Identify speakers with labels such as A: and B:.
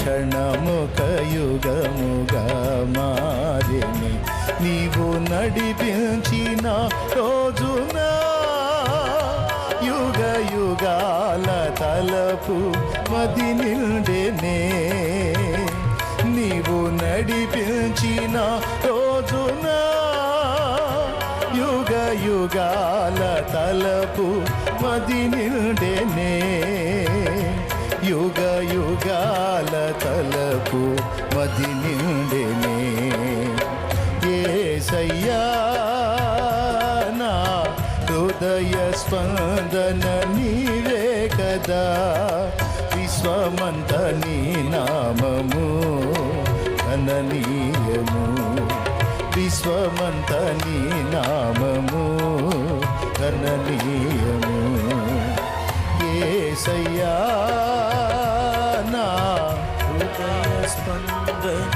A: క్షణముక యుగముగా మారిని నీవు నడిపించిన రోజున యుగ యుగాల తలపు మది నిండెనే నీవు నడిపించిన రోజున యుగ యుగాల తలపు మది నిండెనే యుగ యుగాల తలపు మది నిండెనే యేసయ్యా నా హృదయ స్పందన నీవే కదా విశ్వమంత నీ నామము గణనీయము విశ్వమంత నీ నామము గణనీయము యేసయ్యా నా హృదయ స్పందన